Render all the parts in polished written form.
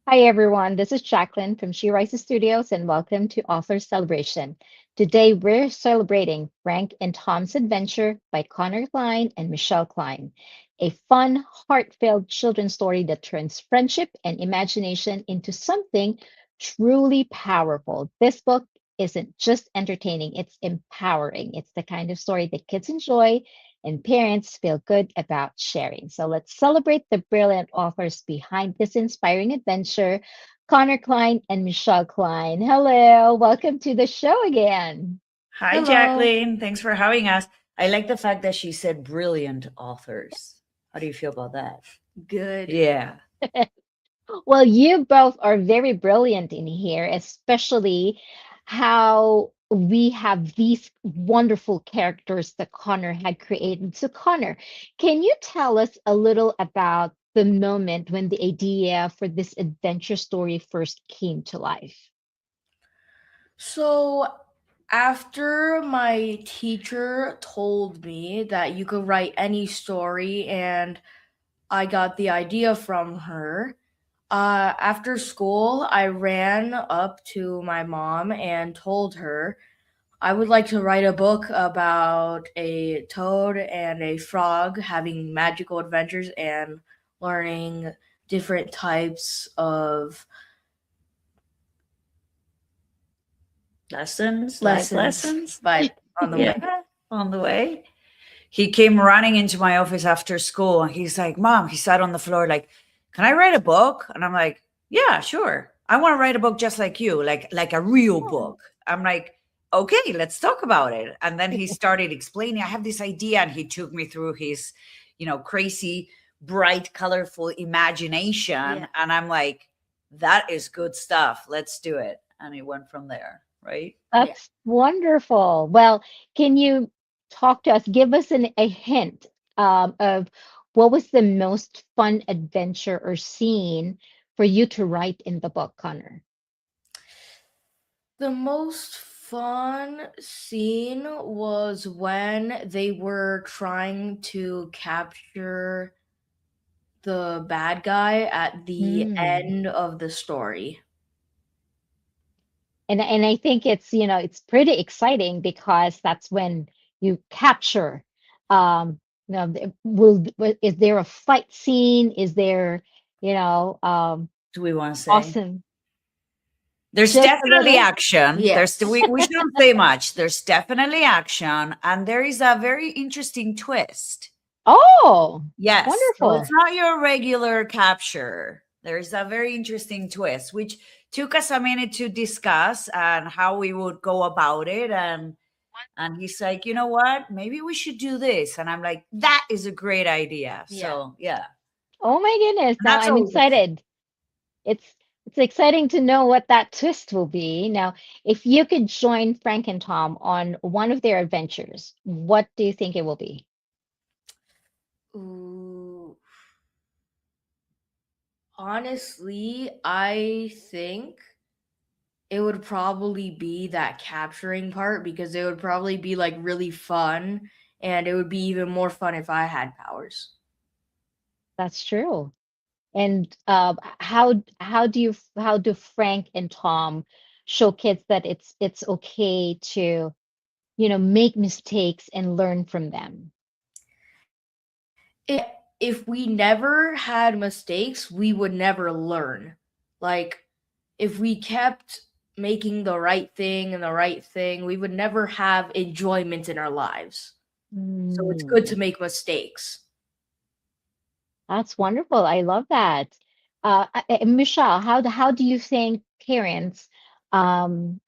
Hi, everyone. This is Jacqueline from She Rises Studios, and welcome to Author Celebration. Today, we're celebrating Frank and Tom's Adventure by Connor Kline and Michelle Kline, a fun, heart-filled children's story that turns friendship and imagination into something truly powerful. This book isn't just entertaining, it's empowering. It's the kind of story that kids enjoy and parents feel good about sharing. So let's celebrate the brilliant authors behind this inspiring adventure, Connor Kline and Michelle Kline. Hello, welcome to the show again. Hi, Hello. Jacqueline. Thanks for having us. I like the fact that she said brilliant authors. How do you feel about that? Good. Yeah. Well, you both are very brilliant in here, especially how we have these wonderful characters that Connor had created. So, Connor, can you tell us a little about the moment when the idea for this adventure story first came to life? So, after my teacher told me that you could write any story, and I got the idea from her, after school, I ran up to my mom and told her I would like to write a book about a toad and a frog having magical adventures and learning different types of Lessons, life lessons lessons. by on the Yeah. way. On the way. He came running into my office after school and he's like, Mom, he sat on the floor, like, can I write a book? And I'm like, yeah, sure. I want to write a book just like you, like a real Oh. book. I'm like, okay, let's talk about it. And then he started explaining, I have this idea. And he took me through his, crazy, bright, colorful imagination. Yeah. And I'm like, that is good stuff. Let's do it. And it went from there, right? Yeah. That's wonderful. Well, can you talk to us, give us a hint of what was the most fun adventure or scene for you to write in the book, Connor? The most fun scene was when they were trying to capture the bad guy at the Hmm. end of the story. And I think it's pretty exciting because that's when you capture, is there a fight scene? Is there, you know, um, Do we want to say? awesome, There's just a definitely little? action. Yes. We shouldn't say much. There's definitely action, and there is a very interesting twist. Oh, Yes, so it's wonderful. not your regular capture. There's a very interesting twist, which took us a minute to discuss and how we would go about it. And he's like, you know what? Maybe we should do this. And I'm like, that is a great idea. Yeah. So yeah, Oh my goodness. and Now that's I'm always the fun. excited. It's exciting to know what that twist will be. Now, if you could join Frank and Tom on one of their adventures, what do you think it will be? Ooh. Honestly, I think it would probably be that capturing part because it would probably be like really fun and it would be even more fun if I had powers. That's true. And how do Frank and Tom show kids that it's okay to, make mistakes and learn from them? If we never had mistakes, we would never learn. Like if we kept making the right thing and the right thing, we would never have enjoyment in our lives. So it's good to Mm, make mistakes. that's wonderful. I love that. Michelle, how do you think parents, can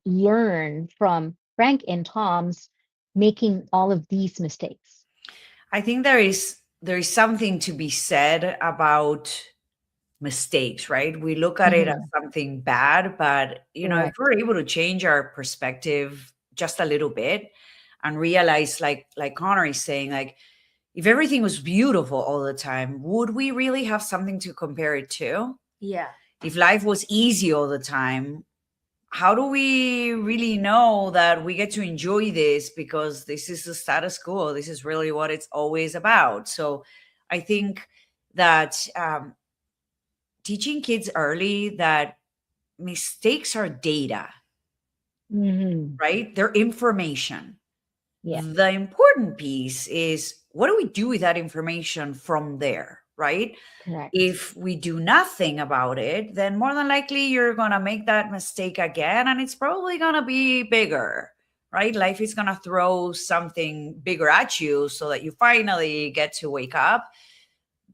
learn from Frank and Tom's making all of these mistakes? I think there is something to be said about mistakes, right? We look at it as Hmm. something bad, but if Correct. we're able to change our perspective just a little bit and realize, like Connor is saying, like if everything was beautiful all the time, would we really have something to compare it to? Yeah. If life was easy all the time, how do we really know that we get to enjoy this because this is the status quo? This is really what it's always about. So I think that teaching kids early that mistakes are data, Hmm. right? They're information. Yeah, The important piece is, what do we do with that information from there, right? correct. If we do nothing about it, then more than likely you're going to make that mistake again, and it's probably going to be bigger, right? Life is going to throw something bigger at you so that you finally get to wake up.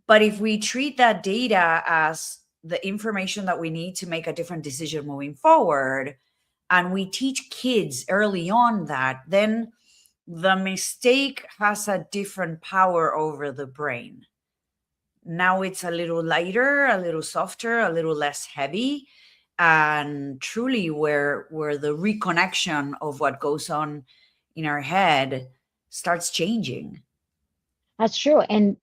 But if we treat that data as the information that we need to make a different decision moving forward, and we teach kids early on that, then the mistake has a different power over the brain. Now it's a little lighter, a little softer, a little less heavy, and truly where the reconnection of what goes on in our head starts changing. That's true. And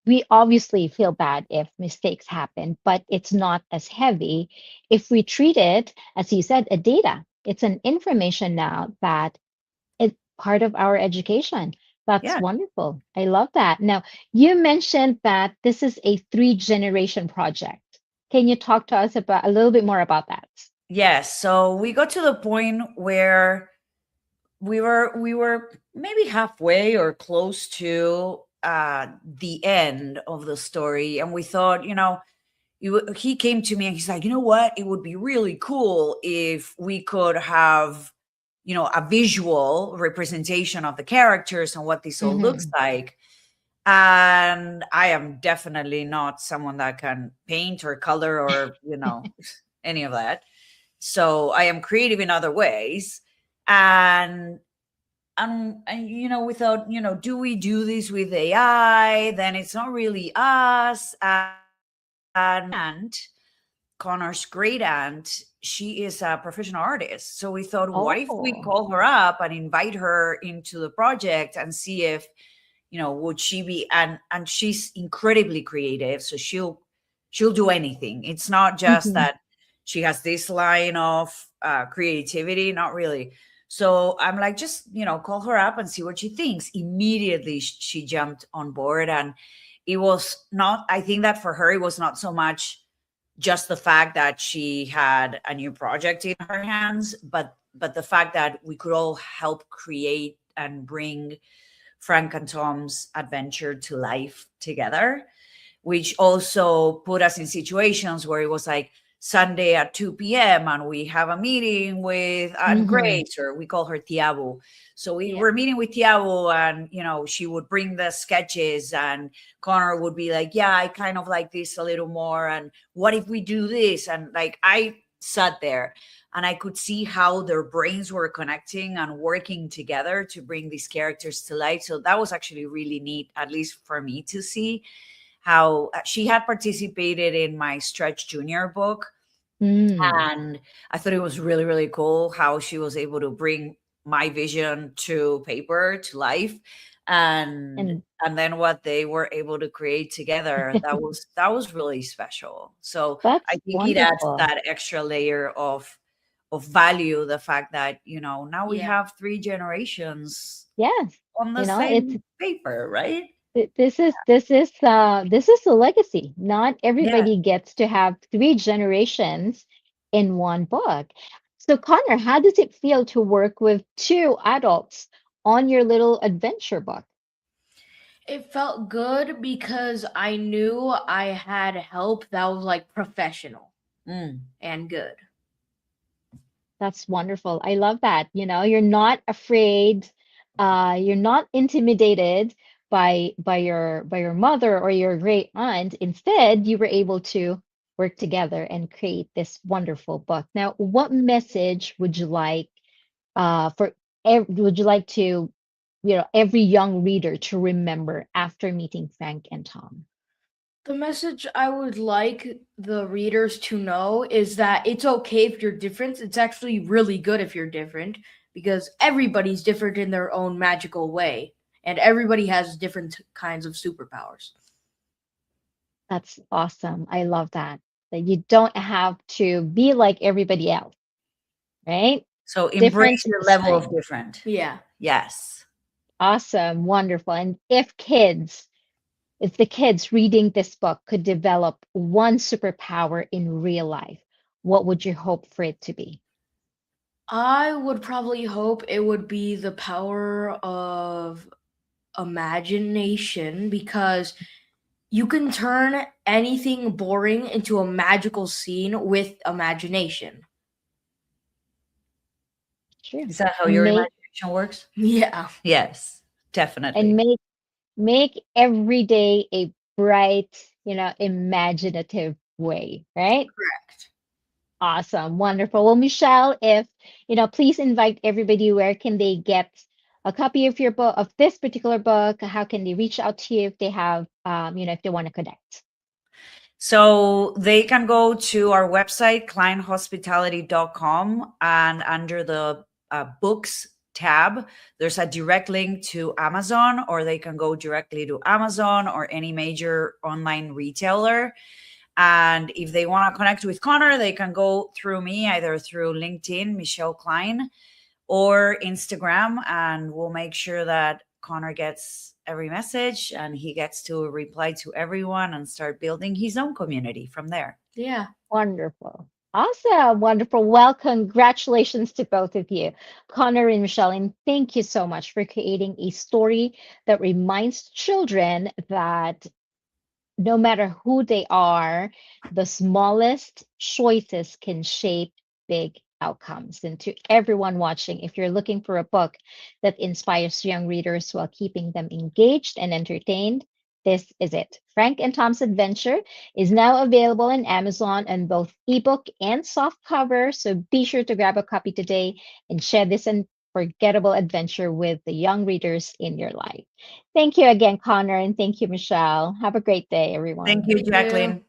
we obviously feel bad if mistakes happen, but it's not as heavy if we treat it, as you said, a data. It's an information now that it's part of our education. That's Yeah. wonderful. I love that. Now, you mentioned that this is a three-generation project. Can you talk to us about a little bit more about that? Yes. So we got to the point where we were maybe halfway or close to the end of the story, and we thought, he came to me and he's like, you know what, it would be really cool if we could have, a visual representation of the characters and what this all looks Hmm. like. And I am definitely not someone that can paint or color or any of that. So I am creative in other ways. And we thought, do we do this with AI? Then it's not really us. And Connor's great aunt, she is a professional artist. So we thought, what if we Oh. call her up and invite her into the project and see if, would she be, and she's incredibly creative. So she'll do anything. It's not just Hmm. that she has this line of creativity, not really. So I'm like, just, call her up and see what she thinks. Immediately she jumped on board. And it was not, I think that for her, it was not so much just the fact that she had a new project in her hands, but the fact that we could all help create and bring Frank and Tom's adventure to life together, which also put us in situations where it was like Sunday at 2 p.m. and we have a meeting with Aunt Hmm. Grace, or we call her Tiago. So we Yeah. were meeting with Tiago, and she would bring the sketches, and Connor would be like, yeah, I kind of like this a little more, and what if we do this? And like, I sat there and I could see how their brains were connecting and working together to bring these characters to life. So that was actually really neat, at least for me to see how she had participated in my Stretch Junior book. Mm. And I thought it was really, really cool how she was able to bring my vision to paper, to life. And And and then what they were able to create together, that was really special. So I that's think it adds wonderful. that extra layer of value, the fact that now we Yeah. have three generations Yes. on the It's same paper, right? this is a legacy. Not Yeah. everybody gets to have three generations in one book. So, Connor, how does it feel to work with two adults on your little adventure book? It felt good because I knew I had help that was like professional Mm. and good. That's wonderful. I love that. You're not afraid, you're not intimidated by your mother or your great aunt. Instead, you were able to work together and create this wonderful book. Now, what message would you like would you like to, every young reader to remember after meeting Frank and Tom? The message I would like the readers to know is that it's okay if you're different. It's actually really good if you're different because everybody's different in their own magical way and everybody has different kinds of superpowers. That's awesome. I love that. That you don't have to be like everybody else, right? So Different embrace your is level of fine. different. Yeah. Yes. Awesome, wonderful. And if kids If the kids reading this book could develop one superpower in real life, what would you hope for it to be? I would probably hope it would be the power of imagination, because you can turn anything boring into a magical scene with imagination. True. Is that how And your make imagination works? Yeah. Yes, and definitely. make every day a bright, imaginative way, right? Correct. Awesome. Wonderful. Well, Michelle, if, please invite everybody, where can they get a copy of your book, of this particular book? How can they reach out to you if they have, if they want to connect? So they can go to our website, klinehospitality.com, and under the books tab, there's a direct link to Amazon, or they can go directly to Amazon or any major online retailer. And if they want to connect with Connor, they can go through me, either through LinkedIn, Michelle Kline, or Instagram, and we'll make sure that Connor gets every message and he gets to reply to everyone and start building his own community from there. Yeah. Wonderful. Awesome. Wonderful. Well, congratulations to both of you, Connor and Michelle. And thank you so much for creating a story that reminds children that no matter who they are, the smallest choices can shape big outcomes. And to everyone watching, if you're looking for a book that inspires young readers while keeping them engaged and entertained, this is it. Frank and Tom's Adventure is now available on Amazon on both ebook and soft cover. So be sure to grab a copy today and share this unforgettable adventure with the young readers in your life. Thank you again, Connor, and thank you, Michelle. Have a great day, Thank everyone. you, Thank you. Jacqueline.